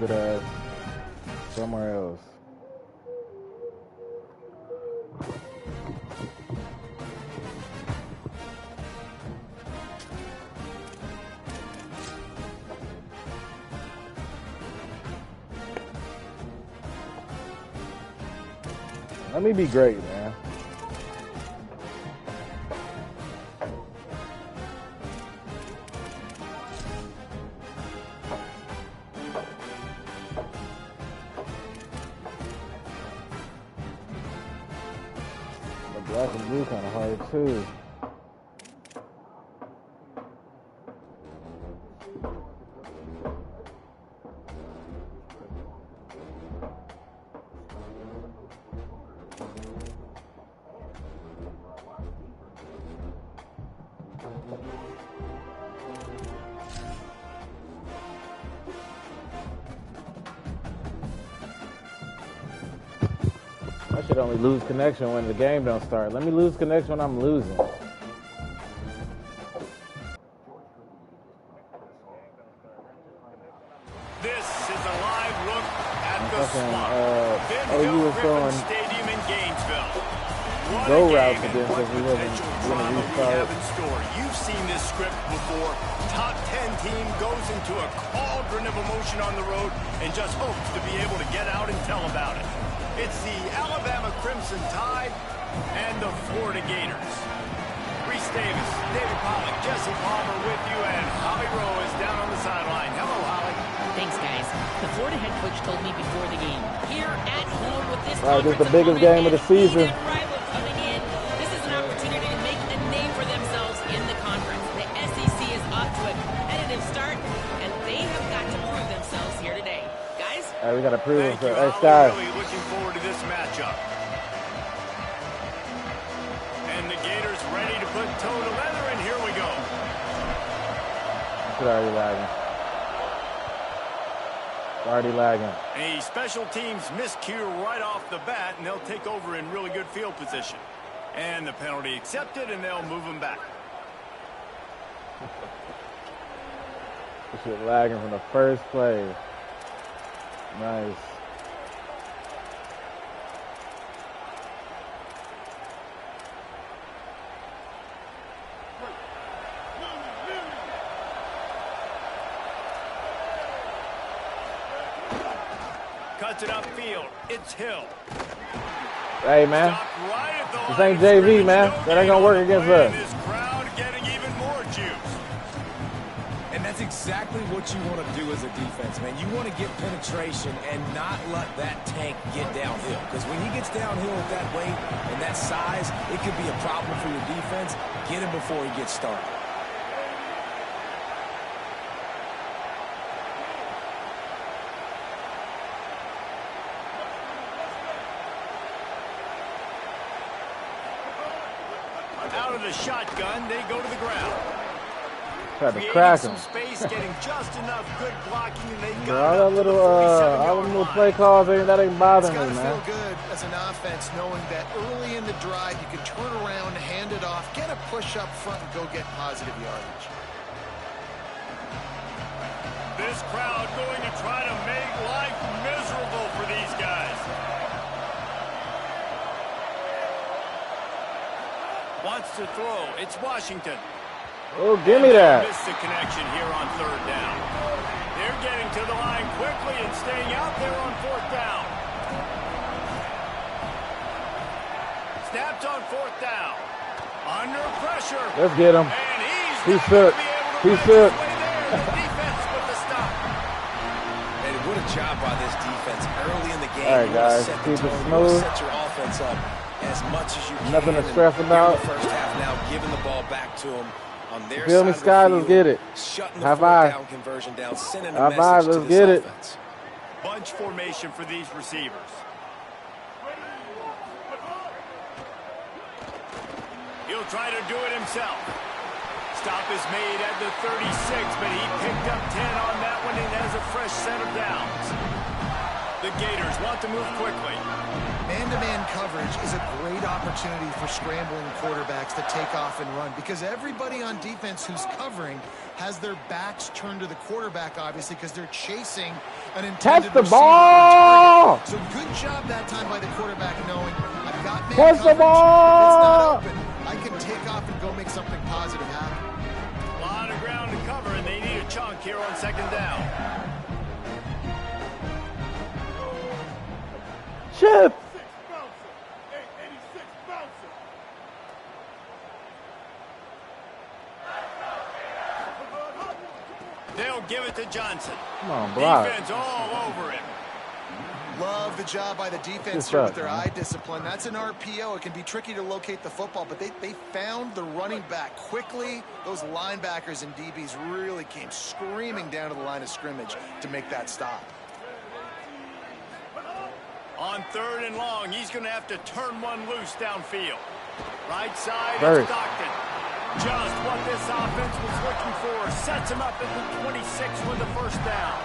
stupid ass somewhere else. Let me be great, man. The black and blue kind of hard too. I should only lose connection when the game don't start. Let me lose connection when I'm losing. This is a live look at the slot. OU was going Stadium in Gainesville. go routes against us. We wasn't going to restart. You've seen this script before. Top 10 team goes into a cauldron of emotion on the road and just hopes to be able to get out and tell about it. It's the Alabama Crimson Tide and the Florida Gators. Reese Davis, David Pollack, Jesse Palmer with you, and Holly Rowe is down on the sideline. Hello, Holly. Thanks, guys. The Florida head coach told me before the game, here at home with this All right, this is the biggest game of the season. Rival coming in. This is an opportunity to make a name for themselves in the conference. The SEC is off to a competitive start, and they have got to prove themselves here today. Guys? All right, we got to prove it. Thank you, Hey, Holly. Sky. Really looking forward to this matchup. And the Gators ready to put toe to leather, and here we go. It's already lagging. It's already lagging. A special teams miscue right off the bat, and they'll take over in really good field position. And the penalty accepted, and they'll move them back. This shit lagging from the first play. Nice. Cuts it upfield. It's Hill. Hey, man. Stopped right at the This line ain't of JV, scrimmage. man. No That ain't gonna work against gain on the us. play, and this crowd getting even more juice. And that's exactly what you want to do as a defense, man. You want to get penetration and not let that tank get downhill. Because when he gets downhill with that weight and that size, it could be a problem for your defense. Get him before he gets started. Out of the shotgun, they go to the ground. Tried to Creating crack some him. space, getting just enough good blocking, and they Bro, got all it that up to the little, 47-yard all them little line. play calls, that ain't bothering It's me, got to man. feel good as an offense knowing that early in the drive you can turn around, hand it off, get a push up front, and go get positive yardage. This crowd going to try to make life miserable for these guys. Wants to throw. It's Washington. Oh, give me that. Missed the connection here on third down. They're getting to the line quickly and staying out there on fourth down. Snapped on fourth down. Under pressure. Let's get him. And He's not gonna shook. be able to He's wedge shook. his way there. The defense with the stop. And what a job by this defense early in the game. All right, You wanna guys, set the keep it tone, you wanna smooth. set your offense up as much as you can. Nothing to And stress here in about. the first half now, giving the ball back to them on their Feel me, side of the Sky? Let's field, get it. shutting the High fourth five. down conversion down, sending a High message five, to let's this get it. offense. Bunch formation for these receivers. He'll try to do it himself. Stop is made at the 36, but he picked up 10 on that one and has a fresh set of downs. The Gators want to move quickly. Man-to-man coverage is a great opportunity for scrambling quarterbacks to take off and run because everybody on defense who's covering has their backs turned to the quarterback, obviously, because they're chasing an intended Catch the receiver ball! on target. So good job that time by the quarterback knowing I've got man Catch the coverage. ball! If it's not open, I can take off and go make something positive happen. A lot of ground to cover, and they need a chunk here on second down. Chip! They'll give it to Johnson. Come on, block. Defense all over him. Love the job by the defense here with their eye discipline. That's an RPO. It can be tricky to locate the football, but they found the running back quickly. Those linebackers and DBs really came screaming down to the line of scrimmage to make that stop. On 3rd and long, he's going to have to turn one loose downfield. Right side First. is Stockton. Just what this offense was looking for. Sets him up at the 26 with the first down.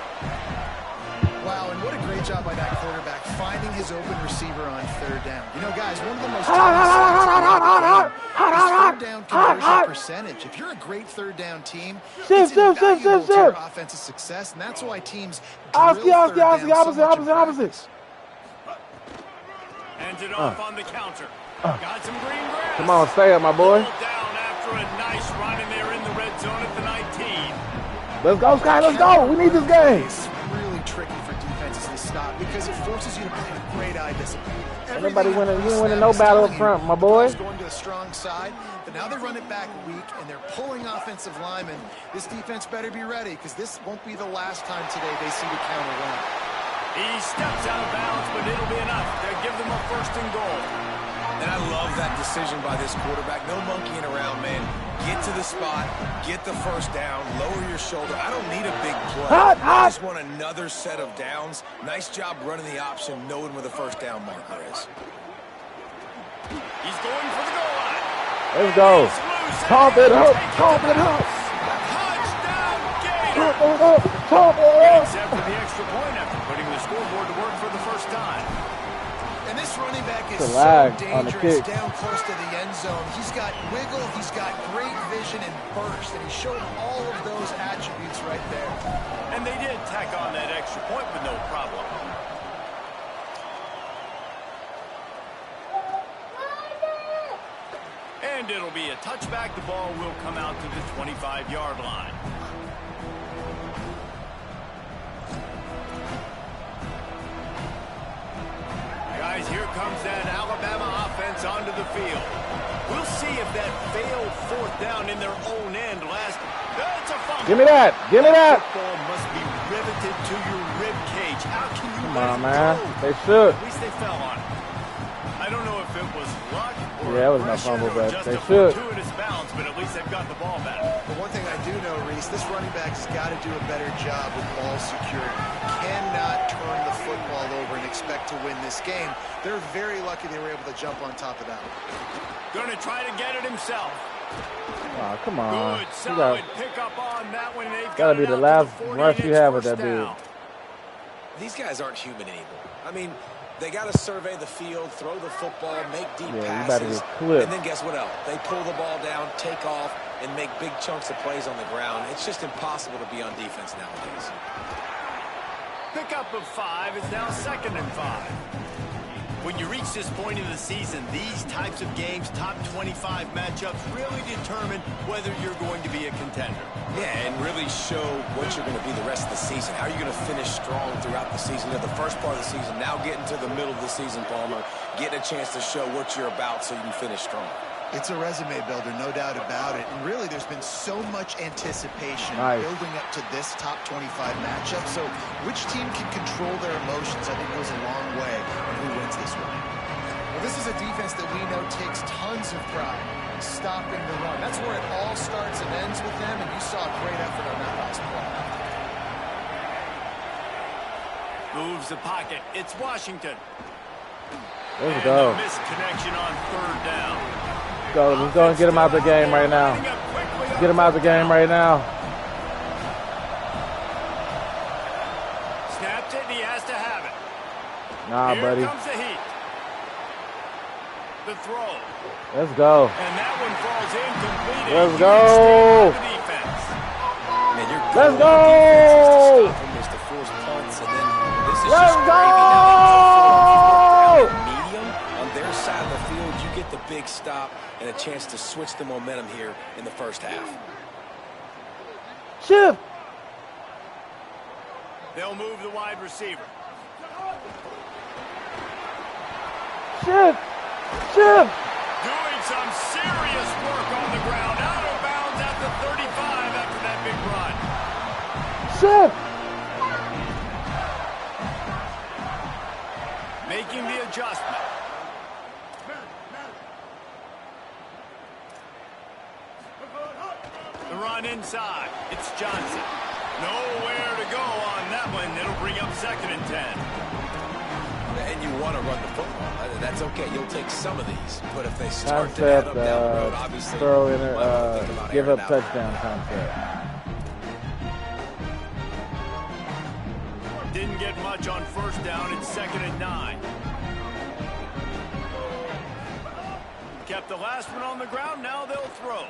Wow, and what a great job by that quarterback finding his open receiver on 3rd down. You know, guys, one of the most telling stats is 3rd down conversion percentage. If you're a great 3rd down team, it's invaluable to your offensive success, and that's why teams drill 3rd down so much in practice. Hands it off on the counter. Got some green grass. Come on, stay up, my boy. Down after a nice run, and they're in the red zone at the 19. Let's go, Sky. Let's go. We need this game. It's really tricky for defenses to stop because it forces you to play with great eye discipline. Everybody winning. You ain't winning no battle up front, my boy. Going to the strong side, but now they run it back weak, and they're pulling offensive linemen. This defense better be ready because this won't be the last time today they see the counter run. He steps out of bounds, but it'll be enough. They'll give them a 1st and goal. And I love that decision by this quarterback. No monkeying around, man. Get to the spot, get the first down, lower your shoulder. I don't need a big play. I just want another set of downs. Nice job running the option, knowing where the first down marker is. He's going for the goal line. Let's go. Pump it up. Pump it up. Touchdown, Gator. Pump it up. Except for the extra point after putting the scoreboard to work for the first time. And this running back is It's a so lag on the dangerous kick. down close to the end zone. He's got wiggle, he's got great vision and burst, and he showed all of those attributes right there. And they did tack on that extra point with no problem. And it'll be a touchback. The ball will come out to the 25-yard line. Guys, here comes that Alabama offense onto the field. We'll see if that failed 4th down in their own end last. That's a fumble. Give me that. Give me that. Football must be riveted to your rib cage. How can you Come let on, it man. go? They should. At least they fell on it. I don't know if it was luck or Yeah, it was no aggression fumble, or but just they a should. fortuitous bounce, but at least they've got the ball back. But one thing I do know, Reese, this running back's got to do a better job with ball security. Cannot turn the football over and expect to win this game. They're very lucky they were able to jump on top of that one. Going to try to get it himself. Oh, come on. Good, You solid pick up on that one. They've gotta got be it the out to last 40, rush and you it's have with that first down. dude. These guys aren't human anymore. I mean, they got to survey the field, throw the football, make deep Yeah, you better passes. get clipped. And then guess what else? They pull the ball down, take off, and make big chunks of plays on the ground. It's just impossible to be on defense nowadays. Pickup of 5 is now 2nd and 5. When you reach this point in the season, these types of games, top 25 matchups, really determine whether you're going to be a contender. Yeah, and really show what you're going to be the rest of the season. How are you going to finish strong throughout the season? You know, the first part of the season, now getting to the middle of the season, Palmer, getting a chance to show what you're about so you can finish strong. It's a resume builder, no doubt about it. And really, there's been so much anticipation building up to this top 25 matchup. So which team can control their emotions, I think, goes a long way on who wins this one. Well, this is a defense that we know takes tons of pride in stopping the run. That's where it all starts and ends with them, and you saw a great effort on that last play. Moves the pocket. It's Washington. Let's go. Misconnection on 3rd down. Let's go and get him out the game right now. Get him out the game right now. Snapped it, and he has to have it. Nah, Here buddy. comes the heat. Let's go. And that one falls incomplete. Let's go. Let's go. To force punts, and then this is Let's just go. Medium on their side of the field. You get the big stop and a chance to switch the momentum here in the first half. Shift. They'll move the wide receiver. Shift. Shift. Doing some serious work on the ground. Out of bounds at the 35 after that big run. Shift. Making the adjustment. The run inside. It's Johnson. Nowhere to go on that one. It'll bring up 2nd and 10. And you want to run the football. That's okay. You'll take some of these. But if they start to add up down the road, obviously, throw in give up touchdown concept. Didn't get much on 1st down. It's 2nd and 9. Kept the last one on the ground. Now they'll throw.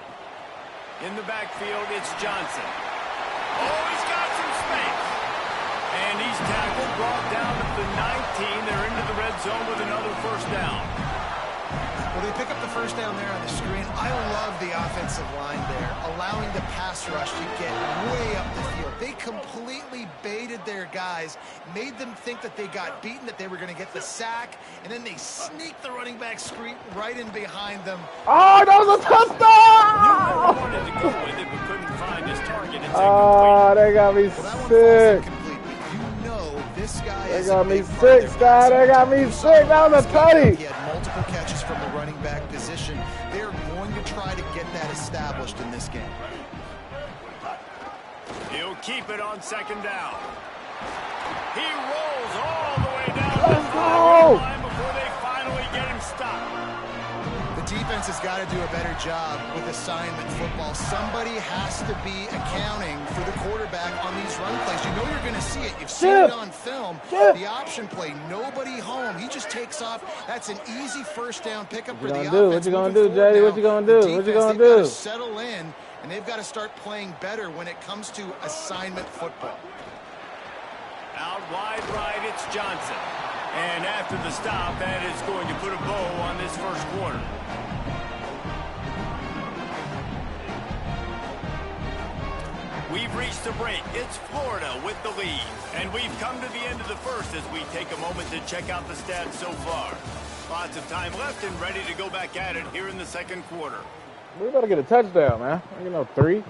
In the backfield, it's Johnson. Oh, he's got some space. And he's tackled, brought down at the 19. They're into the red zone with another 1st down. Well, they pick up the 1st down there on the screen. I love the offensive line there, allowing the pass rush to get way up the field. They completely baited their guys, made them think that they got beaten, that they were going to get the sack, and then they sneaked the running back screen right in behind them. Oh, that was a touchdown! Wanted to go with it, but couldn't find his target. It's oh, they got me sick. This guy they got me sick, Scott. They got me sick. That was a tutty. He had multiple catches from the running back position. They're going to try to get that established in this game. He'll keep it on 2nd down. He rolls all the way down the line before they finally get him stopped. The defense has got to do a better job with assignment football. Somebody has to be accounting for the quarterback on these run plays. You know you're going to see it. You've seen it on film. The option play, nobody home. He just takes off. That's an easy 1st down pickup for the offense. What you going to do, JD? What you going to do? What you going to do? Settle in, and they've got to start playing better when it comes to assignment football. Out wide right, it's Johnson. And after the stop, that is going to put a bow on this 1st quarter. We've reached the break. It's Florida with the lead. And we've come to the end of the 1st as we take a moment to check out the stats so far. Lots of time left and ready to go back at it here in the 2nd quarter. We better get a touchdown, man. You know, 3.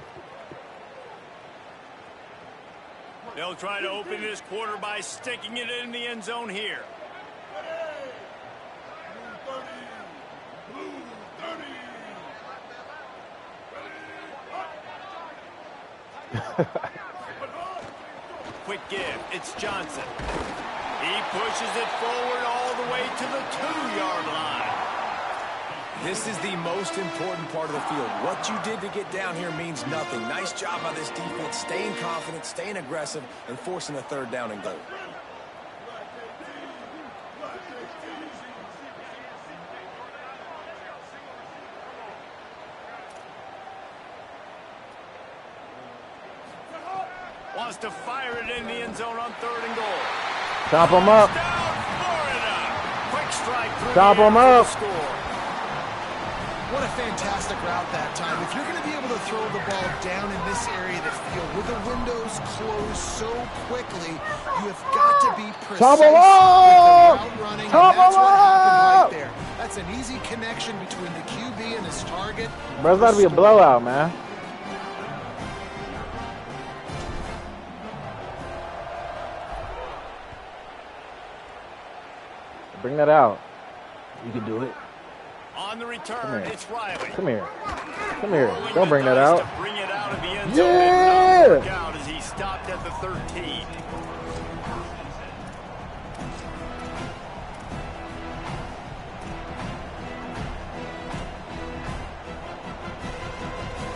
They'll try to open this quarter by sticking it in the end zone here. Quick give. It's Johnson. He pushes it forward all the way to the 2-yard line. This is the most important part of the field. What you did to get down here means nothing. Nice job by this defense, staying confident, staying aggressive, and forcing a 3rd down and goal. Wants to fire it in the end zone on 3rd and goal. Chop him up. Quick strike through. Chop him up. Score. What a fantastic route that time. If you're going to be able to throw the ball down in this area of the field with the windows closed so quickly, you have got to be precise with the route running. And that's what happened right there. That's an easy connection between the QB and his target. Bro, it's about to be a blowout, man. Bring that out. You can do it. On the return, it's Riley. Come here. Come here. Don't bring that out. Bring it out of the end zone. Yeah! Out as he stopped at the 13.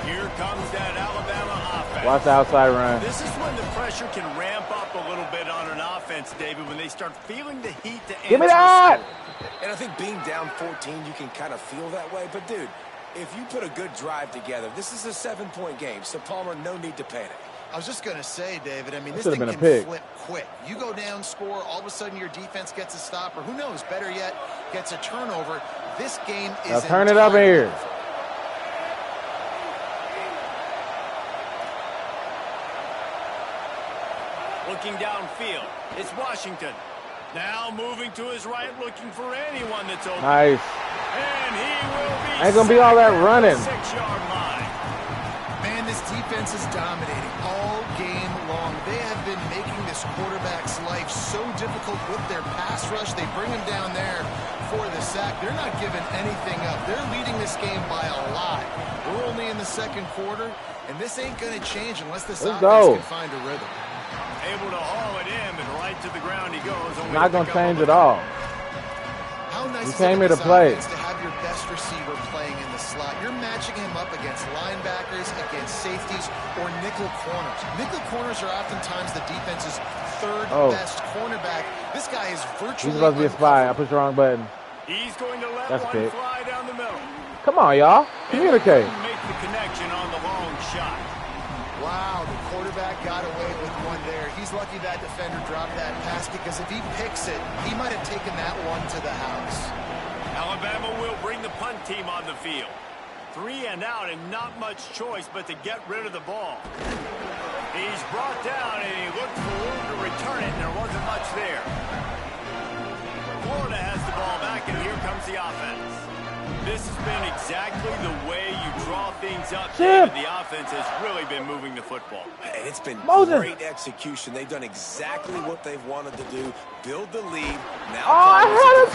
Here comes that Alabama offense. Watch the outside run. This is when the pressure can ramp up a little bit on an offense. offense, David, when they start feeling the heat to Give me answer that! score. And I think being down 14, you can kind of feel that way. But, dude, if you put a good drive together, this is a 7-point game. So, Palmer, no need to panic. I was just going to say, David, I mean, this should've thing been a can pick. flip quick. You go down, score, all of a sudden your defense gets a stop, or who knows, better yet, gets a turnover. This game is now turn it up here. Looking downfield, it's Washington. Now moving to his right, looking for anyone that's open. Nice. And he will be Ain't gonna be all that running. 6-yard line. Man, this defense is dominating all game long. They have been making this quarterback's life so difficult with their pass rush. They bring him down there for the sack. They're not giving anything up. They're leading this game by a lot. We're only in the second quarter, and this ain't going to change unless this offense can find a rhythm. Able to haul it in, and right to the ground he goes. Not going to change at all. How nice You is came it here to this play. offense to have your best receiver playing in the slot? You're matching him up against linebackers, against safeties, or nickel corners. Nickel corners are oftentimes the defense's third best cornerback. This guy is virtually He's supposed to be a spy. I pushed the wrong button. He's going to let That's one big. fly down the middle. Come on, y'all. Communicate. Make the connection on the long shot. Wow, the quarterback got away with one there. He's lucky that defender dropped that pass, because if he picks it, he might have taken that one to the house. Alabama will bring the punt team on the field. 3 and out, and not much choice but to get rid of the ball. He's brought down, and he looked for room to return it, and there wasn't much there. Florida has the ball back, and here comes the offense. This has been exactly the way you draw things up, David. The offense has really been moving the football. And it's been Moses. great execution. They've done exactly what they've wanted to do. Build the lead. Now, I had a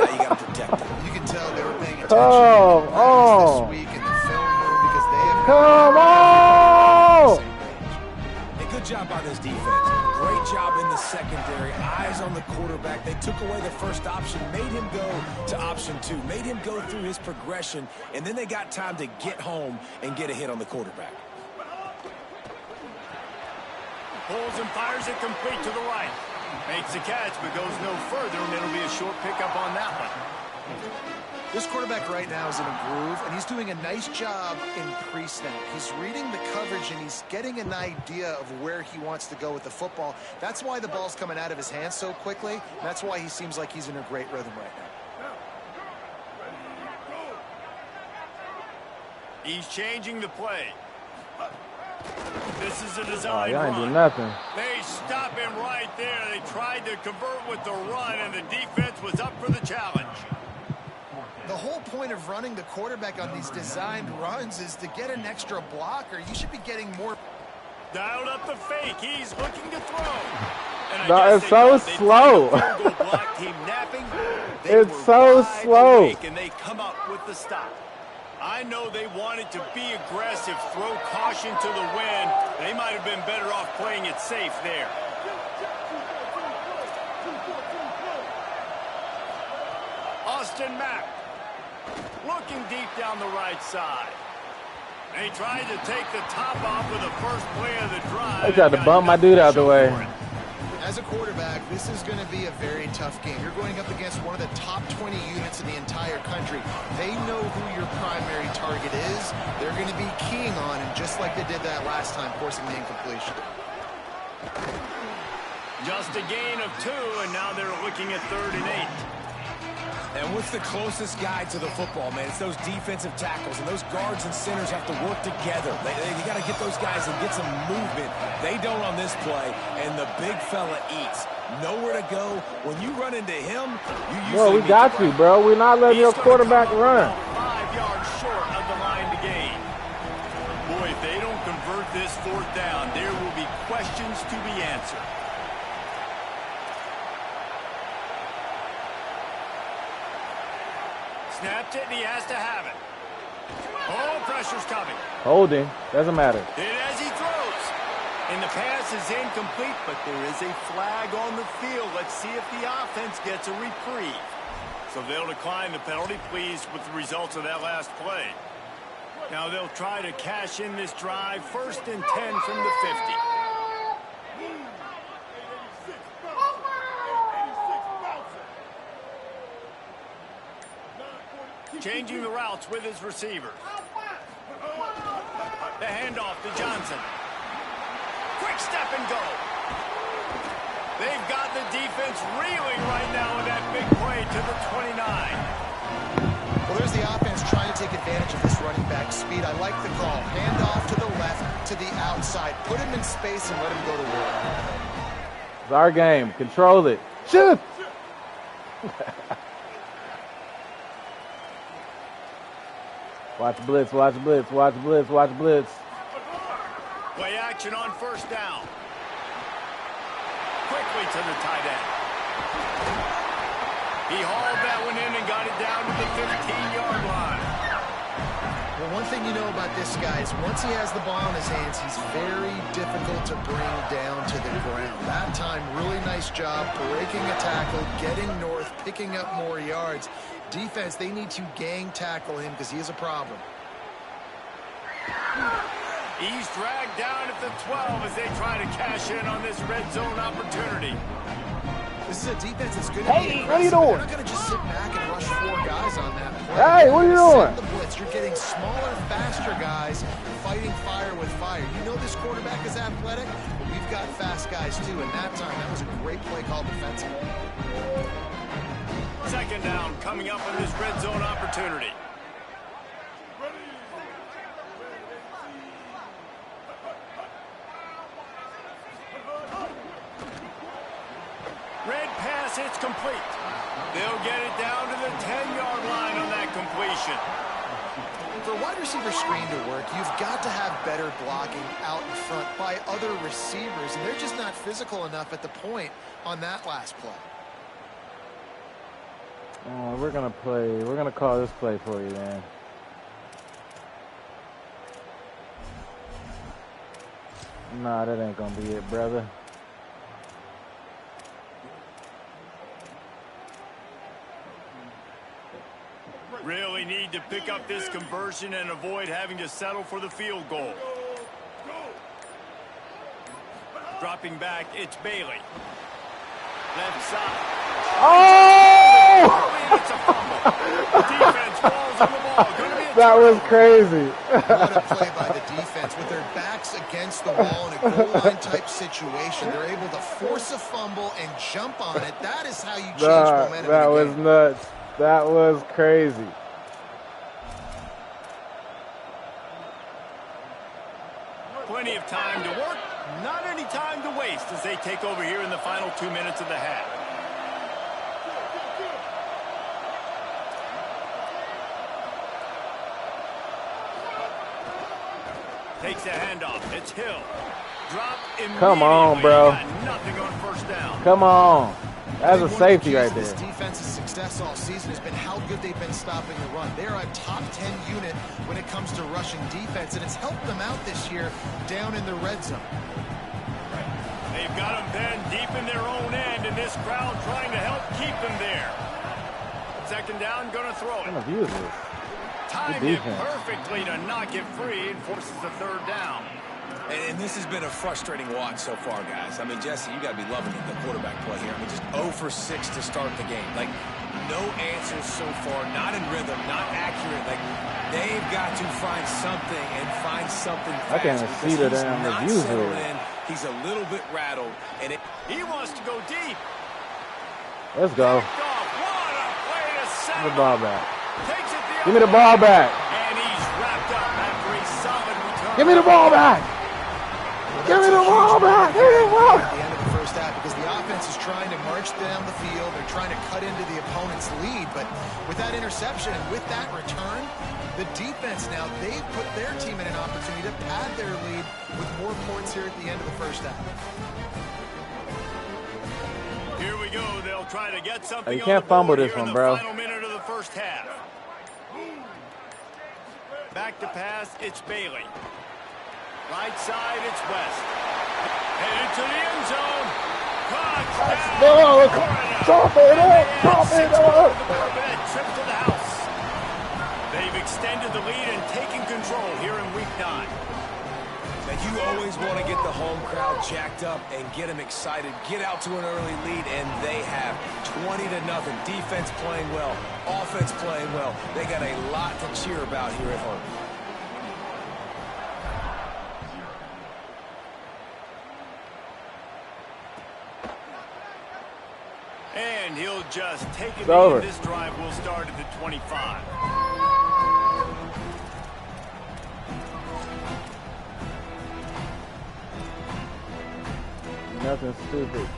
now you got to protect them. You can tell they were paying attention this week in the film room, because they have Come on! A good job by this defense. Great job in the secondary. Eyes on the quarterback. They took away the first option, made him go to option 2, made him go through his progression, and then they got time to get home and get a hit on the quarterback. Pulls and fires it complete to the right. Makes the catch, but goes no further, and it'll be a short pickup on that one. This quarterback right now is in a groove, and he's doing a nice job in pre-snap. He's reading the coverage, and he's getting an idea of where he wants to go with the football. That's why the ball's coming out of his hands so quickly. That's why he seems like he's in a great rhythm right now. He's changing the play. This is a design Y'all ain't run. do nothing. They stop him right there. They tried to convert with the run, and the defense was up for the challenge. The whole point of running the quarterback on these designed runs is to get an extra blocker. You should be getting more. Dialed up the fake. He's looking to throw. And No, it's so slow. It's so slow. And they come up with the stop. I know they wanted to be aggressive, throw caution to the wind. They might have been better off playing it safe there. Austin Mack looking deep down the right side. They tried to take the top off with the first play of the drive. They tried to bump my dude out the way. As a quarterback, this is going to be a very tough game. You're going up against one of the top 20 units in the entire country. They know who your primary target is. They're going to be keying on him, just like they did that last time, forcing the incompletion. Just a gain of 2, and now they're looking at 3rd and 8. And what's the closest guy to the football, man? It's those defensive tackles, and those guards and centers have to work together. You got to get those guys and get some movement. They don't on this play, and the big fella eats. Nowhere to go. When you run into him, you usually Bro, we got you, bro. We're not letting your quarterback run. 5 yards short of the line to gain. Boy, if they don't convert this 4th down, there will be questions to be answered. Snapped it, and he has to have it. Oh, pressure's coming. Holding. Doesn't matter. And as he throws, and the pass is incomplete, but there is a flag on the field. Let's see if the offense gets a reprieve. So they'll decline the penalty, pleased with the results of that last play. Now they'll try to cash in this drive. 1st and 10 from the 50. changing the routes with his receivers. The handoff to Johnson. Quick step and go. They've got the defense reeling right now with that big play to the 29. Well, there's the offense trying to take advantage of this running back speed. I like the call. Handoff to the left, to the outside. Put him in space and let him go to work. It's our game. Control it. Shoot! Watch blitz, watch blitz, watch blitz, watch blitz. Play action on first down. Quickly to the tight end. He hauled that one in and got it down to the 15-yard line. Well, one thing you know about this guy is once he has the ball in his hands, he's very difficult to bring down to the ground. That time, really nice job breaking a tackle, getting north, picking up more yards. Defense, they need to gang tackle him because he is a problem. He's dragged down at the 12 as they try to cash in on this red zone opportunity. This is a defense that's going to be aggressive. What are you doing? They're not going to just sit back and rush 4 guys on that play. Hey, what are you doing? The blitz. You're getting smaller, faster guys fighting fire with fire. You know this quarterback is athletic, but we've got fast guys too. And that time, that was a great play call defensively. Second down coming up in this red zone opportunity. Red pass, it's complete. They'll get it down to the 10-yard line on that completion. For a wide receiver screen to work, you've got to have better blocking out in front by other receivers, and they're just not physical enough at the point on that last play. Oh, we're gonna call this play for you, man. Nah, that ain't gonna be it, brother. Really need to pick up this conversion and avoid having to settle for the field goal. Dropping back, it's Bailey. Left side. Oh! It's a fumble. Defense falls on the ball. That was crazy. What a play by the defense. With their backs against the wall in a goal line type situation, they're able to force a fumble and jump on it. That is how you change momentum. That was nuts. That was crazy. Plenty of time to work. Not any time to waste as they take over here in the final 2 minutes of the half. Takes the handoff. It's Hill. Drop immediately. Come on, bro. Got nothing on first down. Come on. That's a safety right there. This defense's success all season has been how good they've been stopping the run. They're a top 10 unit when it comes to rushing defense, and it's helped them out this year down in the red zone. They've got them pinned deep in their own end, and this crowd trying to help keep them there. Second down, going to throw it. What kind of view is this? Timed it perfectly to knock it free and forces the third down. And this has been a frustrating watch so far, guys. I mean, Jesse, you got to be loving the quarterback play here. I mean, just 0 for 6 to start the game. Like, no answers so far, not in rhythm, not accurate. Like, they've got to find something and find something fast. I can't even see the damn reviews here. He's a little bit rattled. And he wants to go deep. Let's go. What a play to set Give me the ball back. Takes it Give me the ball back. And he's wrapped up after a solid return. Give me the ball back. Give me the ball back. Give me the ball. At the end of the first half, because the offense is trying to march down the field. They're trying to cut into the opponent's lead. But with that interception and with that return, the defense now, they've put their team in an opportunity to pad their lead with more points here at the end of the first half. Here we go. They'll try to get something. You can't fumble this one, bro. Final minute of the first half. Back to pass, it's Bailey. Right side, it's West. Headed to the end zone. Touchdown! Chop it up! Chop it up! Trip to the house. They've extended the lead and taken control here in week 9. And you always want to get the home crowd jacked up and get them excited, get out to an early lead, and they have 20-0. Defense playing well, offense playing well. They got a lot to cheer about here at home. And he'll just take it over. in. This drive will start at the 25. Nothing stupid.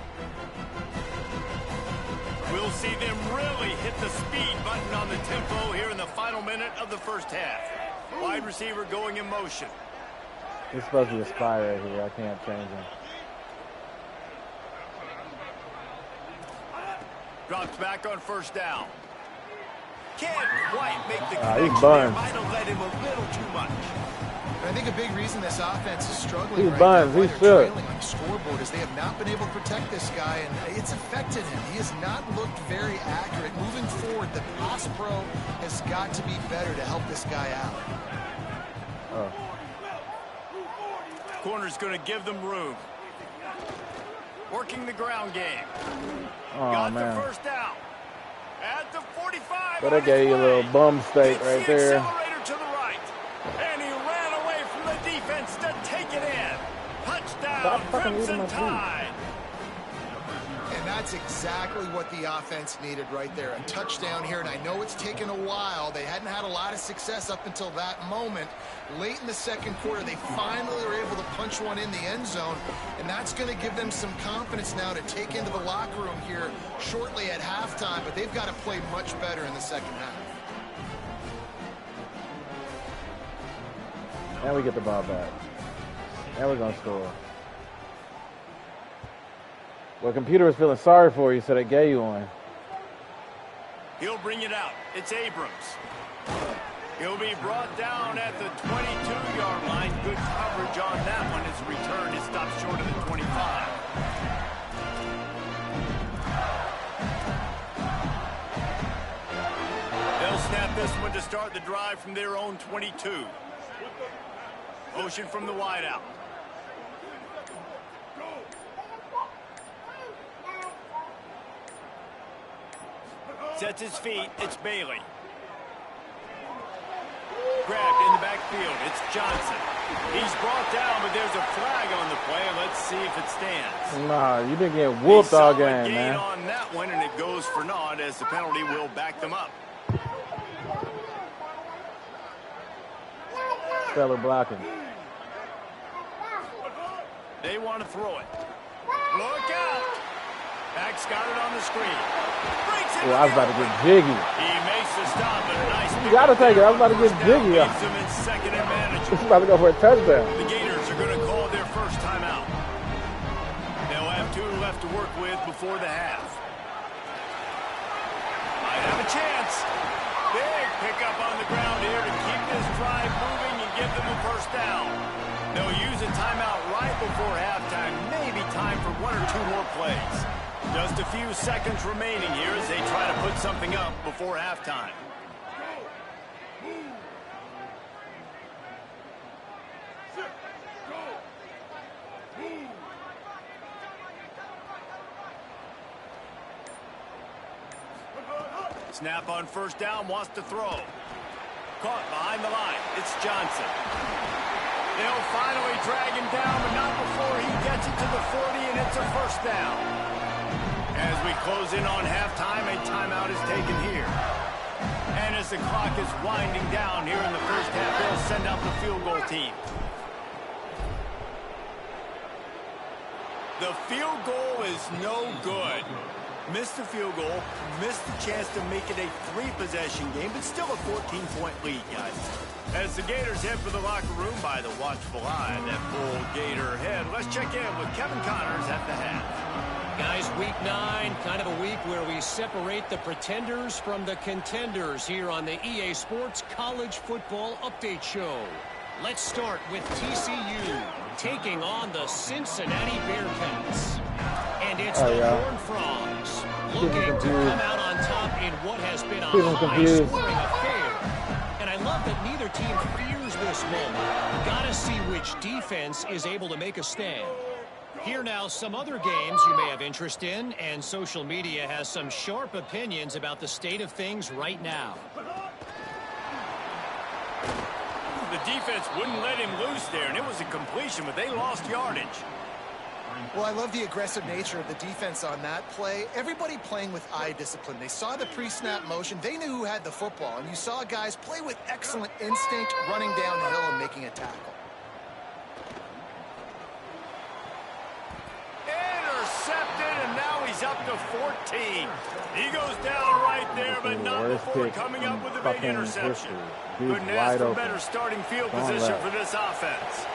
We'll see them really hit the speed button on the tempo here in the final minute of the first half. Wide receiver going in motion. It's supposed to be a spy right here. I can't change him. Drops back on first down. Can't quite make the He's connection. buns. Might have let him a little too much. I think a big reason this offense is struggling He's buns. He should. trailing on the scoreboard is they have not been able to protect this guy, and it's affected him. He has not looked very accurate. Moving forward, the pass pro has got to be better to help this guy out. Oh. Corner's going to give them room. Working the ground game. Oh, Got man. the first down. At the 45. But I gave you a little bum state Hits right the there. accelerator to the right. And he ran away from the defense to take it in. Touchdown, Stop fucking Crimson eating my food. Tide. And that's exactly what the offense needed right there. A touchdown here, and I know it's taken a while. They hadn't had a lot of success up until that moment. Late in the second quarter, they finally were able to punch one in the end zone, and that's going to give them some confidence now to take into the locker room here shortly at halftime, but they've got to play much better in the second half. And we get the ball back. And we're going to score. Well, computer was feeling sorry for you, so they gave you one. He'll bring it out. It's Abrams. He'll be brought down at the 22-yard line. Good coverage on that one. His return is stopped short of the 25. They'll snap this one to start the drive from their own 22. Motion from the wideout. Sets his feet. It's Bailey. Grabbed in the backfield. It's Johnson. He's brought down, but there's a flag on the play. Let's see if it stands. Nah, you've been getting whooped all game, gain man. on that one, and it goes for naught as the penalty will back them up. Stellar blocking. They want to throw it. Look out! Max got it on the screen. Breaks it. Yeah, I was about to get jiggy. He makes the stop, but a nice You gotta take it. I was about to get jiggy. Leaves him in second and manageable. He's about to go for a touchdown. The Gators are going to call their first timeout. They'll have 2 left to work with before the half. Might have a chance. Big pickup on the ground here to keep this drive moving and give them a first down. They'll use a timeout right before halftime. Maybe time for 1 or 2 more plays. Just a few seconds remaining here as they try to put something up before halftime. Snap on first down, wants to throw. Caught behind the line. It's Johnson. They'll finally drag him down, but not before he gets it to the 40, and it's a first down. As we close in on halftime, a timeout is taken here. And as the clock is winding down here in the first half, they'll send out the field goal team. The field goal is no good. Missed the field goal, missed the chance to make it a 3-possession game, but still a 14-point lead, guys. As the Gators head for the locker room by the watchful eye, that full Gator head. Let's check in with Kevin Connors at the half. Guys, week 9, kind of a week where we separate the pretenders from the contenders here on the EA Sports College Football Update Show. Let's start with TCU taking on the Cincinnati Bearcats. And it's the Horned Frogs looking to come out on top in what has been a high-scoring affair. And I love that neither team fears seize this moment. Gotta see which defense is able to make a stand. Here now, some other games you may have interest in, and social media has some sharp opinions about the state of things right now. The defense wouldn't let him loose there, and it was a completion, but they lost yardage. Well, I love the aggressive nature of the defense on that play. Everybody playing with eye discipline. They saw the pre-snap motion. They knew who had the football, and you saw guys play with excellent instinct, running downhill and making a tackle. Intercepted, and now he's up to 14. He goes down right there, but not before coming up with a big interception. Couldn't ask for better starting field position for this offense.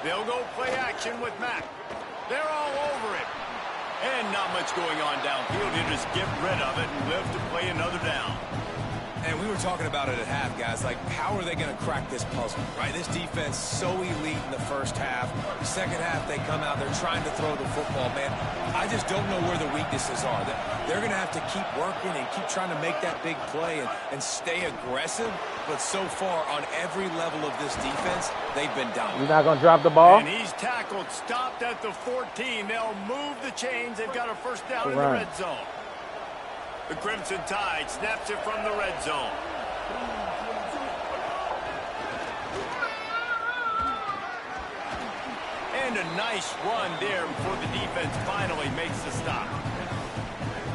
They'll go play action with Mack. They're all over it. And not much going on downfield. He'll just get rid of it and live to play another down. And we were talking about it at half, guys. Like, how are they going to crack this puzzle, right? This defense so elite in the first half. The second half, they come out, they're trying to throw the football, man. I just don't know where the weaknesses are. They're going to have to keep working and keep trying to make that big play and stay aggressive. But so far, on every level of this defense, they've been down. You're not going to drop the ball? And he's tackled, stopped at the 14. They'll move the chains. They've got a first down in the red zone. The Crimson Tide snaps it from the red zone. And a nice run there before the defense finally makes the stop.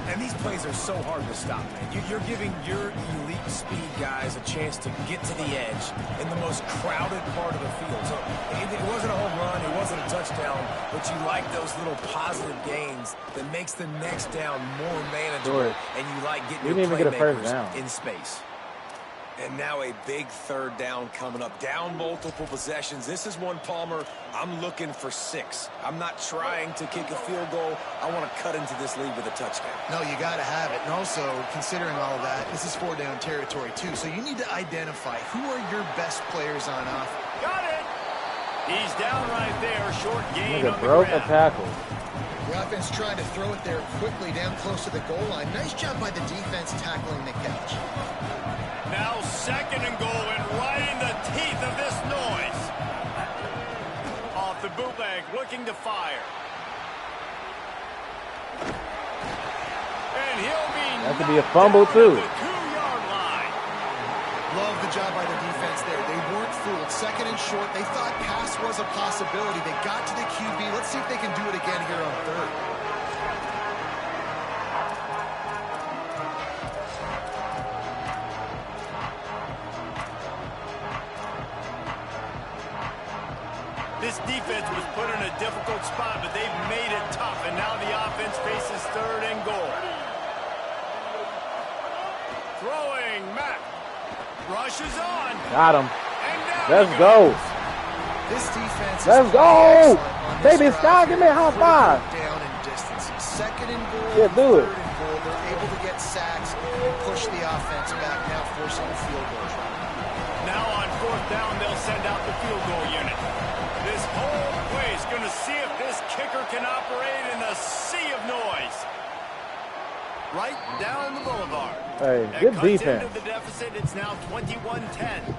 And these plays are so hard to stop, man. You're giving your elite speed guys a chance to get to the edge in the most crowded part of the field. So it wasn't a home run, it wasn't a touchdown, but you like those little positive gains that makes the next down more manageable, and you like getting your playmakers in space. And now a big third down coming up. Down multiple possessions. This is one, Palmer, I'm looking for 6. I'm not trying to kick a field goal. I want to cut into this lead with a touchdown. No, you got to have it. And also, considering all of that, this is 4-down territory, too. So you need to identify who are your best players on offense. Got it! He's down right there. Short gain on the broke a tackle. The offense trying to throw it there quickly down close to the goal line. Nice job by the defense tackling the catch. Now 2nd and goal, and right in the teeth of this noise. Off the bootleg, looking to fire. And he'll be that could be a fumble too. The 2-yard line. Love the job by the defense there. They weren't fooled. 2nd and short. They thought pass was a possibility. They got to the QB. Let's see if they can do it again here on 3rd. This defense was put in a difficult spot, but they've made it tough, and now the offense faces 3rd and goal. Throwing, Mack. Rushes on. Got him. Let's go. This defense Let's go. Baby Scott, give me a high five. Down in distance. 2nd and goal. Yeah, do it. 3rd and goal. They're able to get sacks and push the offense back, now forcing a field goal try. Now on 4th down, they'll send out the field goal unit. This whole place going to see if this kicker can operate in a sea of noise. Right down the boulevard. Hey, that good cuts defense. Into the deficit. It's now 21-10.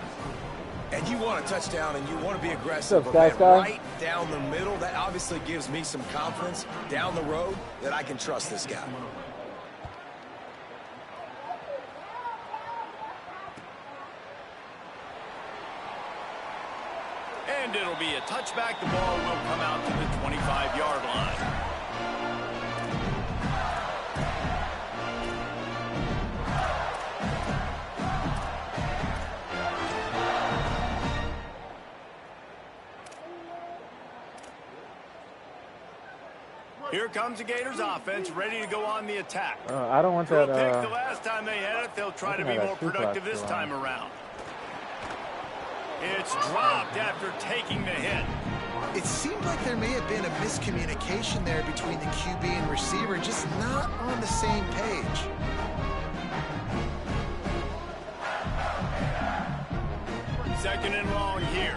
And you want a touchdown, and you want to be aggressive. What's up, but man, right down the middle, that obviously gives me some confidence down the road that I can trust this guy. And it'll be a touchback. The ball will come out to the 25-yard line. Here comes the Gators offense, ready to go on the attack. I don't want that. Pick the last time they had it, they'll try to be more productive this time around. It's dropped after taking the hit. It seemed like there may have been a miscommunication there between the QB and receiver, just not on the same page. Second and long here.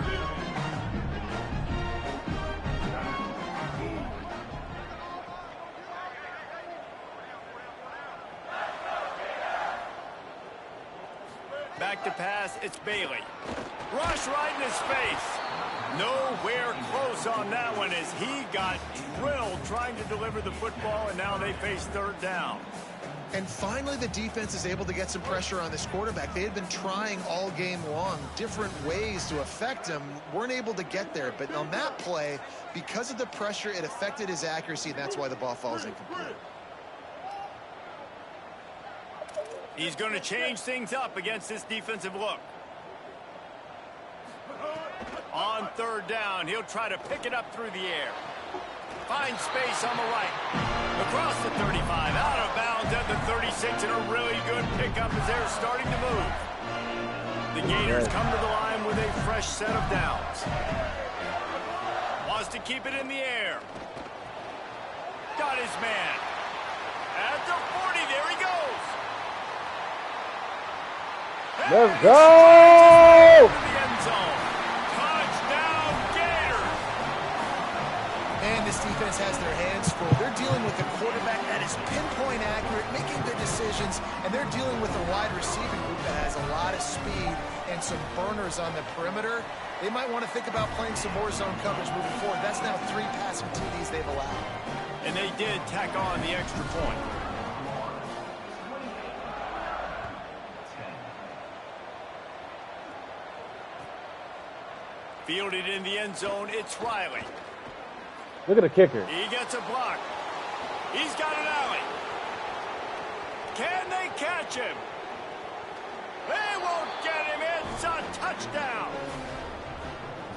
Back to pass, it's Bailey. Rush right in his face. Nowhere close on that one as he got drilled trying to deliver the football, and now they face third down. And finally, the defense is able to get some pressure on this quarterback. They had been trying all game long different ways to affect him, weren't able to get there. But on that play, because of the pressure, it affected his accuracy, and that's why the ball falls incomplete. He's going to change things up against this defensive look. On third down, he'll try to pick it up through the air. Finds space on the right. Across the 35, out of bounds at the 36, and a really good pickup as they're starting to move. The Gators come to the line with a fresh set of downs. Wants to keep it in the air. Got his man. At the 40, there he goes. Let's go! The end zone. Touchdown, Gators! And this defense has their hands full. They're dealing with a quarterback that is pinpoint accurate, making good decisions, and they're dealing with a wide receiving group that has a lot of speed and some burners on the perimeter. They might want to think about playing some more zone coverage moving forward. That's now 3 passing TDs they've allowed. And they did tack on the extra point. Fielded in the end zone, it's Riley. Look at the kicker. He gets a block. He's got an alley. Can they catch him? They won't get him. It's a touchdown.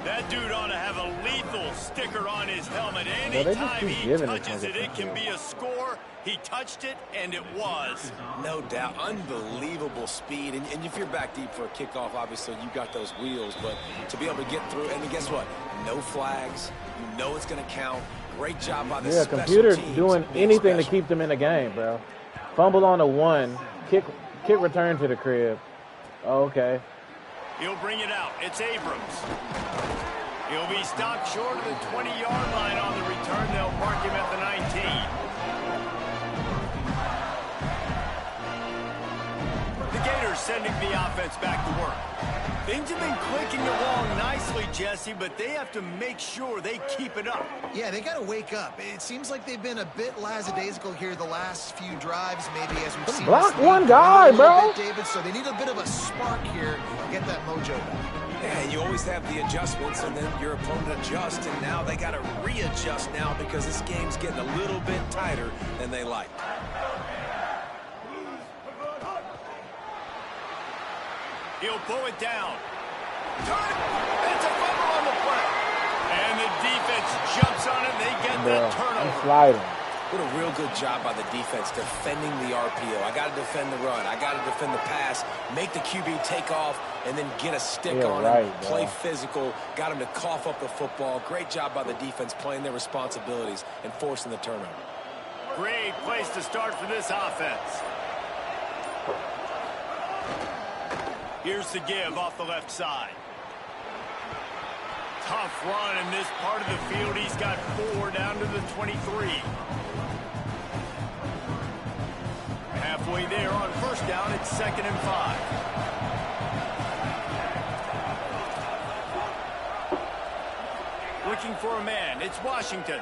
That dude ought to have a lethal sticker on his helmet. Anytime he touches it, it can be a score. He touched it, and it was. No doubt. Unbelievable speed. And if you're back deep for a kickoff, obviously, you got those wheels. But to be able to get through, and then guess what? No flags. You know it's going to count. Great job by the special computer teams doing anything to keep them in the game, bro. Fumble on the 1. Kick return to the crib. Oh, okay. He'll bring it out. It's Abrams. He'll be stopped short of the 20-yard line on the return. They'll mark him at the 19. The Gators sending the offense back to work. Things have been clicking along nicely, Jesse, but they have to make sure they keep it up. Yeah, they got to wake up. It seems like they've been a bit lackadaisical here the last few drives, maybe as we've seen. Block one guy, bro. David, so they need a bit of a spark here to get that mojo back. Yeah, you always have the adjustments, and then your opponent adjusts, and now they got to readjust now because this game's getting a little bit tighter than they like. He'll pull it down. Turn it. It's a fumble on the play. And the defense jumps on it. They get that turnover. I'm sliding. What a real good job by the defense defending the RPO. I got to defend the run. I got to defend the pass, make the QB take off, and then get a stick on him, play physical, got him to cough up the football. Great job by the defense playing their responsibilities and forcing the turnover. Great place to start for this offense. Here's the give off the left side. Tough run in this part of the field. He's got 4 down to the 23. Halfway there on first down, it's 2nd and 5. Looking for a man, it's Washington.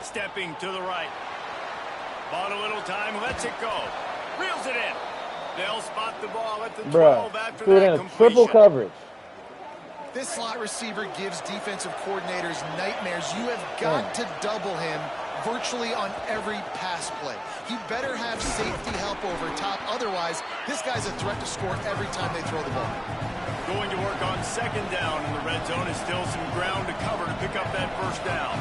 Stepping to the right. Bought a little time, lets it go. Reels it in. They'll spot the ball at the 12 after that completion. Triple coverage. This slot receiver gives defensive coordinators nightmares. You have got to double him virtually on every pass play. He better have safety help over top. Otherwise, this guy's a threat to score every time they throw the ball. Going to work on 2nd down in the red zone. Is still some ground to cover to pick up that first down.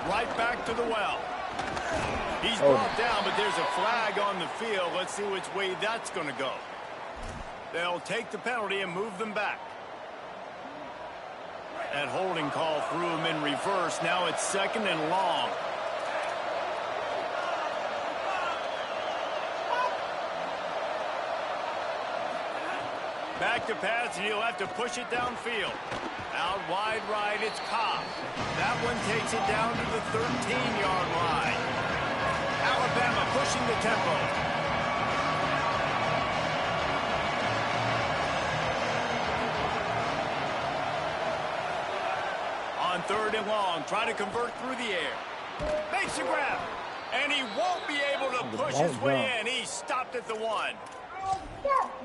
Right back to the well. He's brought down, but there's a flag on the field. Let's see which way that's going to go. They'll take the penalty and move them back. That holding call threw him in reverse. Now it's 2nd and long. Back to pass, and he'll have to push it downfield. Out wide right, it's Cobb. That one takes it down to the 13-yard line. Alabama pushing the tempo. 3rd and long. Trying to convert through the air. Makes a grab. And he won't be able to push his way in. He stopped at the 1.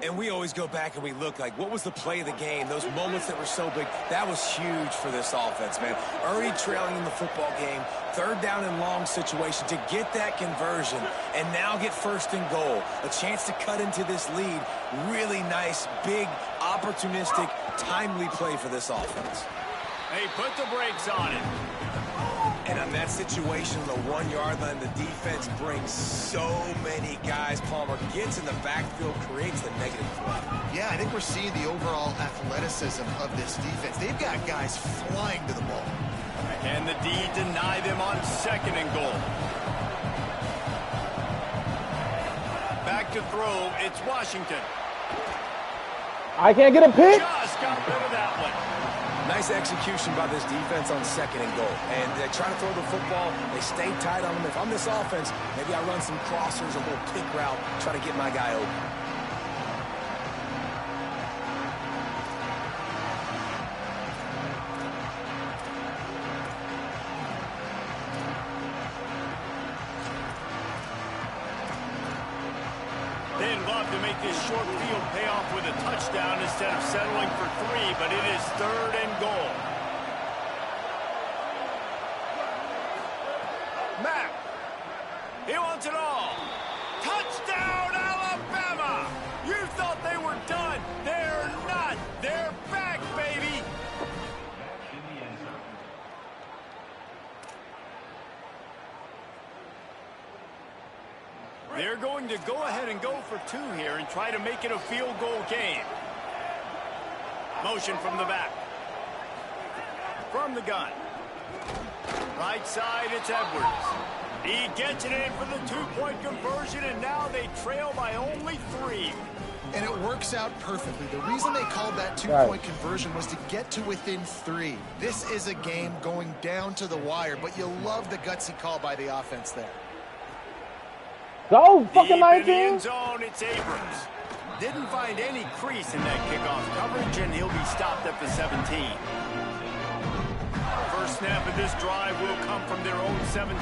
And we always go back and we look like, what was the play of the game? Those moments that were so big, that was huge for this offense, man. Already trailing in the football game, 3rd down and long situation to get that conversion and now get 1st and goal. A chance to cut into this lead. Really nice, big, opportunistic, timely play for this offense. They put the brakes on it. And on that situation, the 1-yard line, the defense brings so many guys. Palmer gets in the backfield, creates the negative play. Yeah, I think we're seeing the overall athleticism of this defense. They've got guys flying to the ball. And the D deny them on 2nd and goal. Back to throw, it's Washington. I can't get a pick. Just got rid of that one. Nice execution by this defense on 2nd and goal. And they try to throw the football. They stay tight on them. If I'm this offense, maybe I run some crossers, a little pick route, try to get my guy open. They'd love to make this short field pay off with a touchdown instead of settling for 3, but it is 3rd and goal. Mack. He wants it all. Touchdown, Alabama! You thought they were done. They're not. They're back, baby. They're going to go ahead and go for 2 here and try to make it a field goal game. Motion from the back. From the gun. Right side, it's Edwards. He gets it in for the 2-point conversion, and now they trail by only 3. And it works out perfectly. The reason they called that 2-point conversion was to get to within 3. This is a game going down to the wire, but you love the gutsy call by the offense there. Go, fucking 19. In the end zone, it's Abrams. Didn't find any crease in that kickoff coverage, and he'll be stopped at the 17. First snap of this drive will come from their own 17.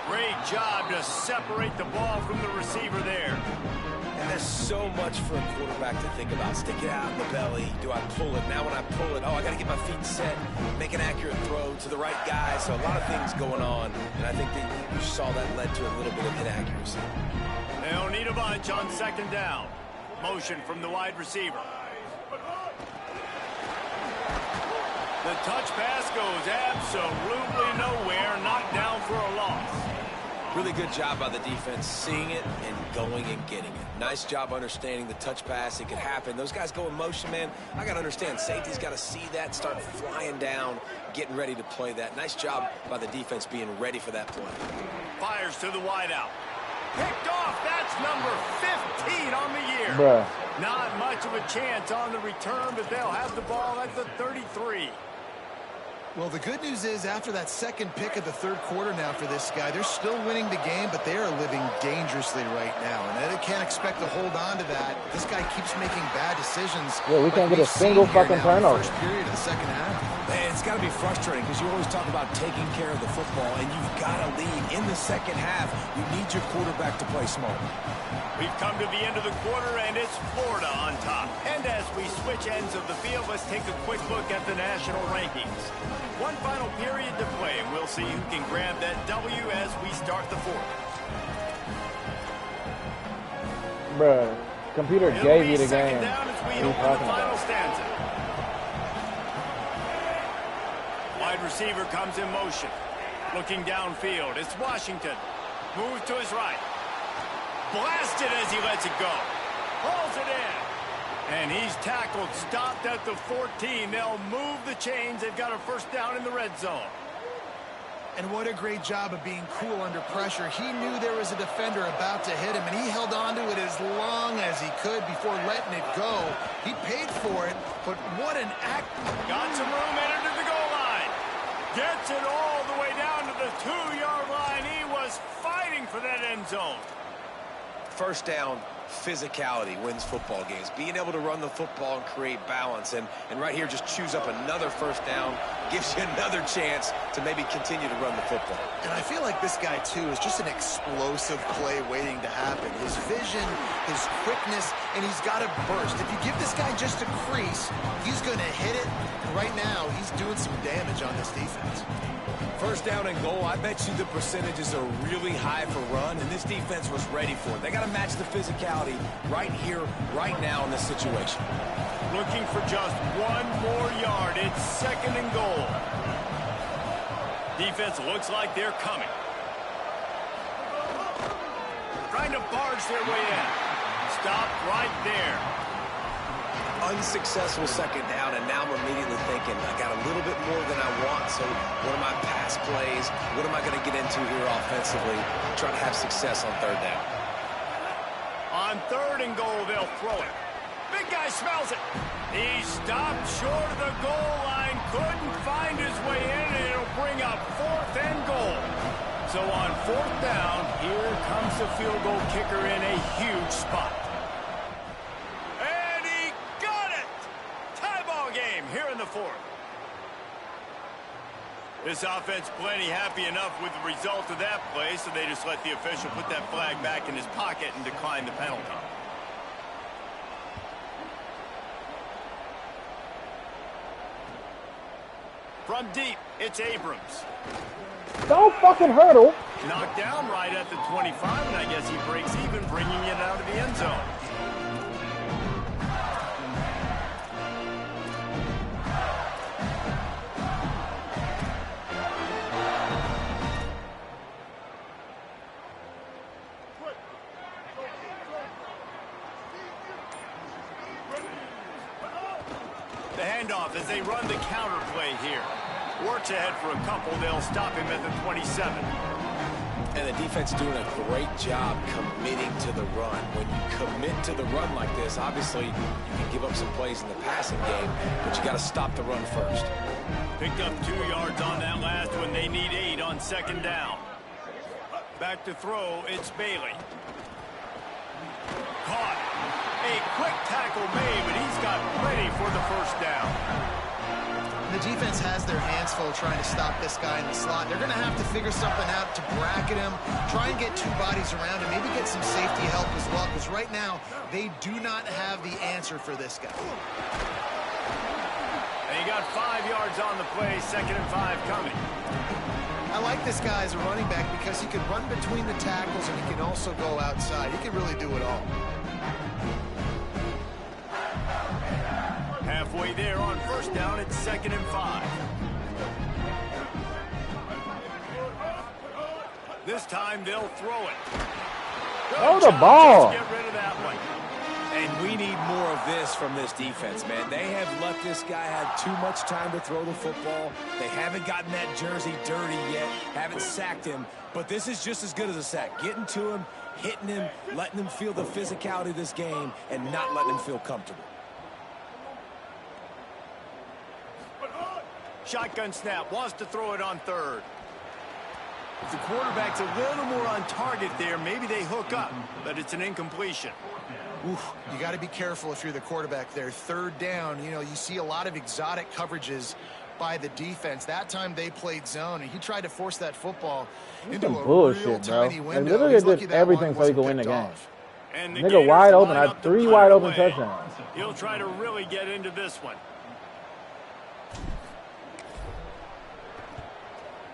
Great job to separate the ball from the receiver there. And there's so much for a quarterback to think about. Stick it out in the belly. Do I pull it? Now when I pull it, I got to get my feet set, make an accurate throw to the right guy. So a lot of things going on, and I think that you saw that led to a little bit of inaccuracy. They'll need a bunch on 2nd down. Motion from the wide receiver. The touch pass goes absolutely nowhere, knocked down for a loss. Really good job by the defense, seeing it and going and getting it. Nice job understanding the touch pass. It could happen. Those guys go in motion, man. I got to understand. Safety's got to see that, start flying down, getting ready to play that. Nice job by the defense being ready for that play. Fires to the wideout. Picked off. That's number 15 on the year. Bruh. Not much of a chance on the return, but they'll have the ball at the 33. Well, the good news is after that 2nd pick of the 3rd quarter now for this guy, they're still winning the game, but they are living dangerously right now. And they can't expect to hold on to that. This guy keeps making bad decisions. Yeah, we can't get a single fucking turnover. First period of the 2nd half. Man, it's got to be frustrating because you always talk about taking care of the football, and you've got to lead in the 2nd half. You need your quarterback to play smart. We've come to the end of the quarter, and it's Florida on top. And as we switch ends of the field, let's take a quick look at the national rankings. One final period to play, and we'll see who can grab that W as we start the 4th. Bruh, computer gave you the game. Down as we open the final stanza. Wide receiver comes in motion. Looking downfield, it's Washington. Moves to his right. Blasted as he lets it go. Hauls it in. And he's tackled, stopped at the 14. They'll move the chains. They've got a first down in the red zone. And what a great job of being cool under pressure. He knew there was a defender about to hit him, and he held on to it as long as he could before letting it go. He paid for it, but what an act. Got some room, entered to the goal line. Gets it all the way down to the 2-yard line. He was fighting for that end zone. First down, physicality wins football games. Being able to run the football and create balance. And right here, just choose up another first down, gives you another chance to maybe continue to run the football. And I feel like this guy, too, is just an explosive play waiting to happen. His vision, his quickness, and he's got a burst. If you give this guy just a crease, he's going to hit it. And right now, he's doing some damage on this defense. First down and goal, I bet you the percentages are really high for run, and this defense was ready for it. They got to match the physicality right here, right now in this situation. Looking for just one more yard. It's second and goal. Defense looks like they're coming. Trying to barge their way in. Stop right there. Unsuccessful second down, and now I'm immediately thinking, I got a little bit more than I want, so what are my pass plays? What am I going to get into here offensively? Try to have success on third down. On third and goal, they'll throw it. Big guy smells it. He stopped short of the goal line, couldn't find his way in, and it'll bring up fourth and goal. So on fourth down, here comes the field goal kicker in a huge spot. And he got it! Tie ball game here in the fourth. This offense plenty happy enough with the result of that play, so they just let the official put that flag back in his pocket and decline the penalty. From deep, it's Abrams. Don't fucking hurdle. Knocked down right at the 25, and I guess he breaks even, bringing it out of the end zone. The handoff as they run the counter play here. Works ahead for a couple. They'll stop him at the 27. And the defense doing a great job committing to the run. When you commit to the run like this, obviously you can give up some plays in the passing game, but you got to stop the run first. Picked up 2 yards on that last one. They need 8 on second down. Back to throw, it's Bailey. Caught. A quick tackle made, but he's got ready for the first down. The defense has their hands full trying to stop this guy in the slot. They're going to have to figure something out to bracket him, try and get 2 bodies around him, maybe get some safety help as well, because right now they do not have the answer for this guy. And he got 5 yards on the play, second and 5 coming. I like this guy as a running back because he can run between the tackles and he can also go outside. He can really do it all. Halfway there on first down, it's second and 5. This time they'll throw it. Throw the ball. Get rid of that one. And we need more of this from this defense, man. They have let this guy have too much time to throw the football. They haven't gotten that jersey dirty yet, haven't sacked him. But this is just as good as a sack. Getting to him, hitting him, letting him feel the physicality of this game, and not letting him feel comfortable. Shotgun snap, wants to throw it on third. If the quarterback's a little more on target there, maybe they hook up, but it's an incompletion. Oof, you got to be careful if you're the quarterback there. Third down, you know, you see a lot of exotic coverages by the defense. That time they played zone, and he tried to force that football into a real tiny window. Like, literally did everything so he could win the game. Nigga wide open. I had 3 wide open touchdowns. He'll try to really get into this one.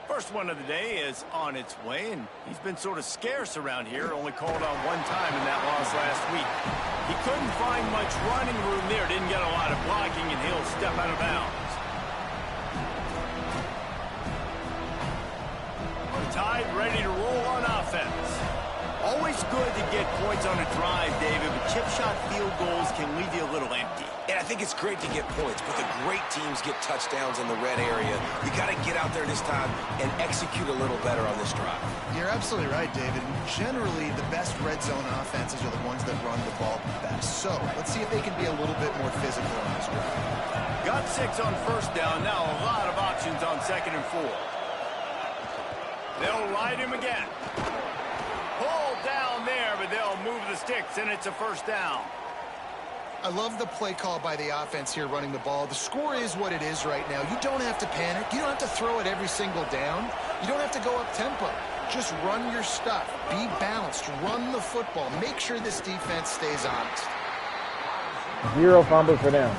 First one of the day is on its way, and he's been sort of scarce around here, only called on 1 time in that loss last week. He couldn't find much running room there, didn't get a lot of blocking, and he'll step out of bounds. The Tide ready to roll on offense. Always good to get points on a drive, David, but chip shot field goals can leave you a little empty. And I think it's great to get points, but the great teams get touchdowns in the red area. You got to get out there this time and execute a little better on this drive. You're absolutely right, David. Generally, the best red zone offenses are the ones that run the ball best. So let's see if they can be a little bit more physical on this drive. Got 6 on first down. Now a lot of options on second and 4. They'll ride him again. pull down there, but they'll move the sticks, and it's a first down. I love the play call by the offense here running the ball. The score is what it is right now. You don't have to panic. You don't have to throw it every single down. You don't have to go up tempo. Just run your stuff. Be balanced. Run the football. Make sure this defense stays honest. 0 fumbles for them.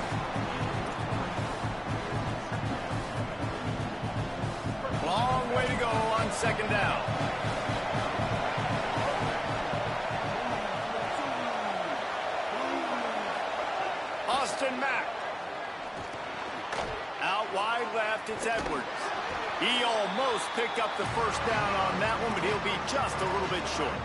Long way to go on second down. Austin Mack. Out wide left, it's Edwards. He almost picked up the first down on that one, but he'll be just a little bit short.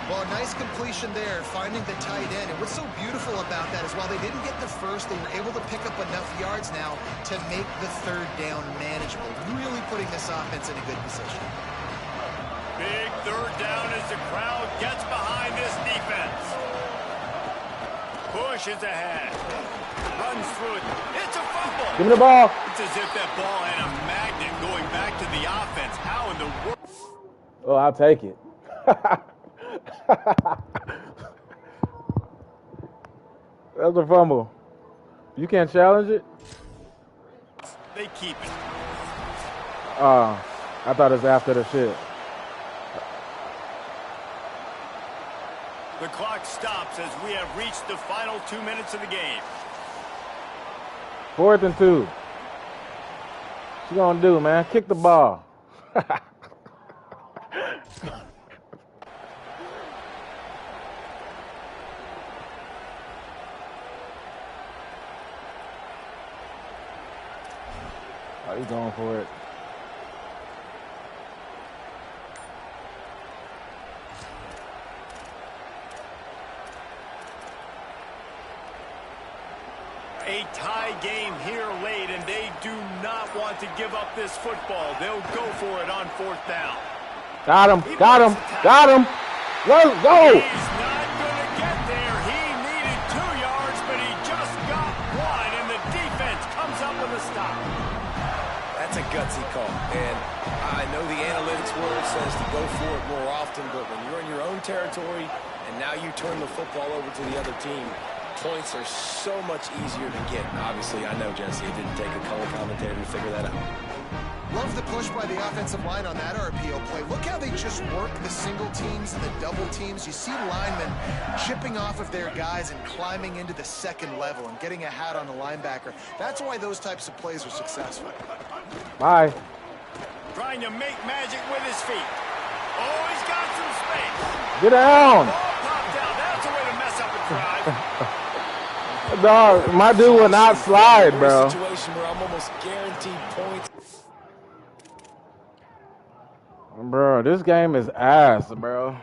Well, a nice completion there, finding the tight end. And what's so beautiful about that is while they didn't get the first, they were able to pick up enough yards now to make the third down manageable. Really putting this offense in a good position. Big third down as the crowd gets behind this defense. Pushes ahead. Runs through it. It's a fumble. Give me the ball. It's as if that ball had a magnet going back to the offense. How in the world? Oh, I'll take it. That's a fumble. You can't challenge it? They keep it. I thought it was after the shit. The clock stops as we have reached the final 2 minutes of the game. 4th and 2. What you gonna do, man? Kick the ball. Oh, he's going for it. A tie game here late, and they do not want to give up this football. They'll go for it on 4th down. Got him. Got him. Got him. Let's go. He's not going to get there. He needed 2 yards, but he just got 1, and the defense comes up with a stop. That's a gutsy call, and I know the analytics word says to go for it more often, but when you're in your own territory and now you turn the football over to the other team, points are so much easier to get. Obviously, I know, Jesse, it didn't take a color commentator to figure that out. Love the push by the offensive line on that RPO play. Look how they just work the single teams and the double teams. You see linemen chipping off of their guys and climbing into the second level and getting a hat on the linebacker. That's why those types of plays are successful. Bye. Trying to make magic with his feet. Oh, he's got some space. Get down. Ball popped out. That's a way to mess up a drive. Dog, my dude will not slide, bro. Situation where I'm almost guaranteed points. Bro, this game is ass, bro.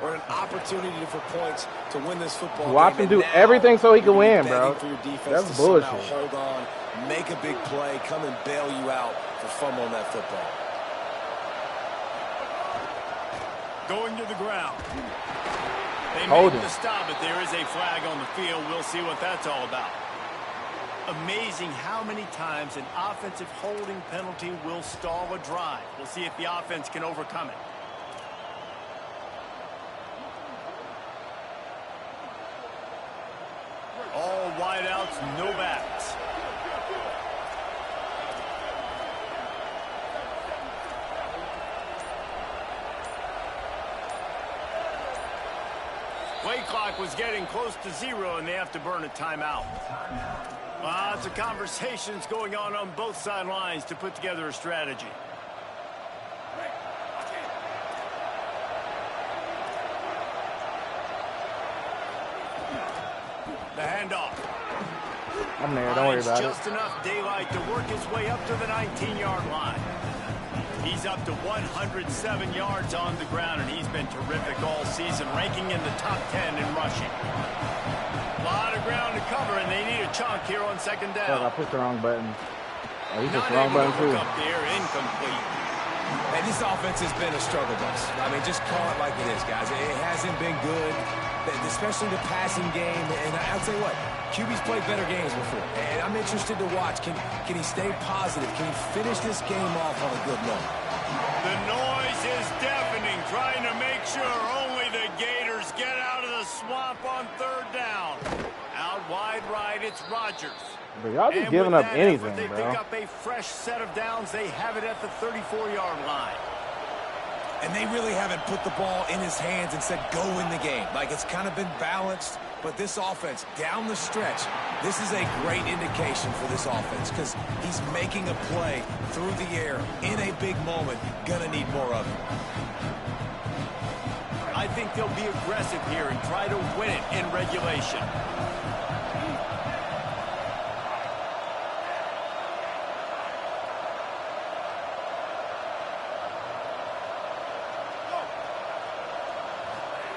Or an opportunity for points to win this football Watch game. him do everything so he can win, bro. For your defense That's to bullshit. Hold on, make a big play, come and bail you out for fumbling that football. Going to the ground. They Hold made him. the stop, but there is a flag on the field. We'll see what that's all about. Amazing how many times an offensive holding penalty will stall a drive. We'll see if the offense can overcome it. All wideouts, no backs. Play clock was getting close to 0, and they have to burn a timeout. Lots of conversations going on both sidelines to put together a strategy. The handoff. I'm there. Don't worry about it. Just enough daylight to work his way up to the 19-yard line. He's up to 107 yards on the ground, and he's been terrific all season, ranking in the top 10 in rushing. A lot of ground to cover, and they need a chunk here on second down. Fuck, I pushed the wrong button. Oh, you pushed Not the wrong able to button, hook too. up there, incomplete. And this offense has been a struggle bus. I mean, just call it like it is, guys. It hasn't been good, especially the passing game. And I'll tell you what, QB's played better games before. And I'm interested to watch. Can he stay positive? Can he finish this game off on a good note? The noise is deafening, trying to make sure only the Gators get out of the swamp on third down. Out wide right, it's Rodgers. But y'all just giving up anything, they bro. They pick up a fresh set of downs. They have it at the 34-yard line. And they really haven't put the ball in his hands and said, go win the game. Like, it's kind of been balanced. But this offense, down the stretch, this is a great indication for this offense because he's making a play through the air in a big moment. Gonna need more of it. I think they'll be aggressive here and try to win it in regulation.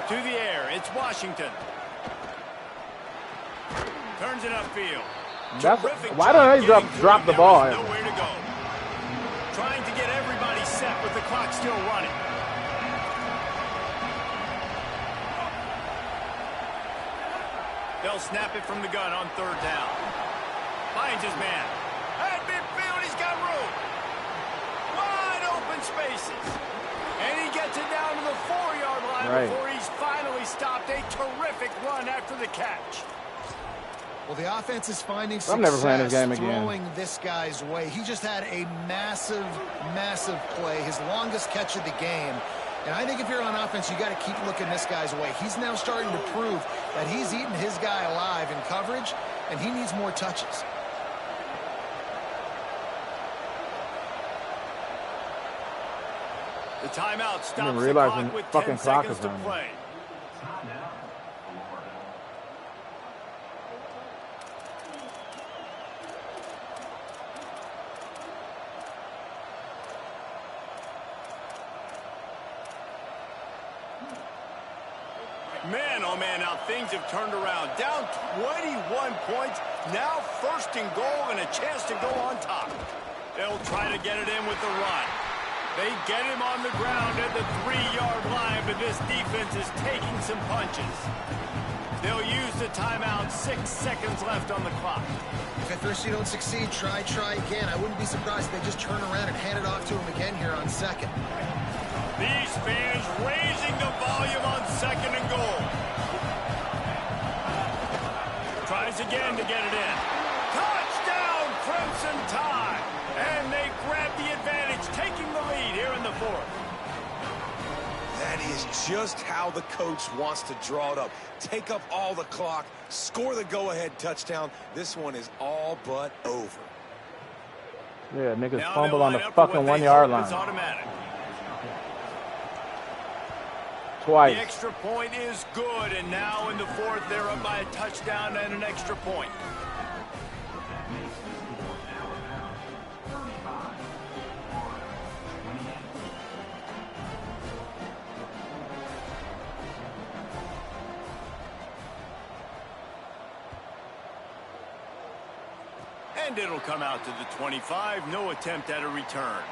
To the air, it's Washington. Turns it upfield. Why don't they drop the ball? Nowhere to go. Trying to get everybody set with the clock still running. They'll snap it from the gun on third down. Finds his man. At midfield, he's got room. Wide open spaces. And he gets it down to the 4-yard line before he's finally stopped. A terrific run after the catch. Well, the offense is finding success. I'm never playing this game again. Throwing this guy's way. He just had a massive, massive play, his longest catch of the game. And I think if you're on offense, you got to keep looking this guy's way. He's now starting to prove that he's eating his guy alive in coverage, and he needs more touches. The timeout stops the clock with 10 seconds to play. Man, oh man, now things have turned around. Down 21 points, now first and goal and a chance to go on top. They'll try to get it in with the run. They get him on the ground at the 3-yard line, but this defense is taking some punches. They'll use the timeout, 6 seconds left on the clock. If at first you don't succeed, try again. I wouldn't be surprised if they just turn around and hand it off to him again here on second. These fans raising the volume on second and goal. Tries again to get it in. Touchdown, Crimson Tide! And they grab the advantage, taking the lead here in the fourth. That is just how the coach wants to draw it up. Take up all the clock, score the go-ahead touchdown. This one is all but over. Yeah, niggas fumble on the fucking 1-yard line. It's automatic. Twice. The extra point is good, and now in the fourth, they're up by a touchdown and an extra point. And it'll come out to the 25. No attempt at a return.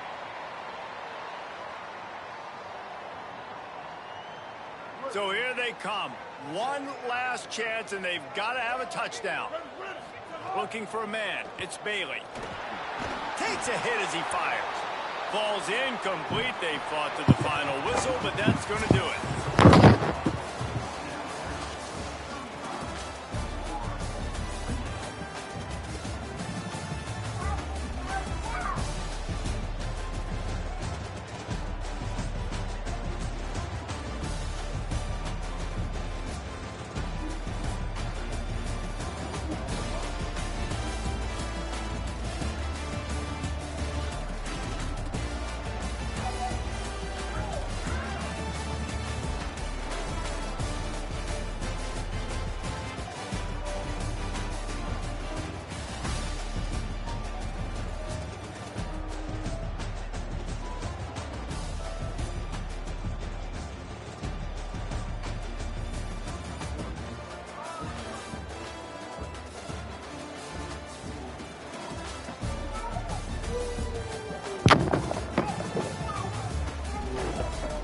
So here they come. One last chance, and they've got to have a touchdown. Looking for a man. It's Bailey. Takes a hit as he fires. Falls incomplete. They fought to the final whistle, but that's going to do it.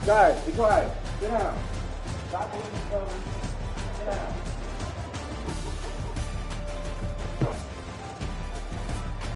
Guys, be quiet. Sit down. Stop moving each other. Sit down.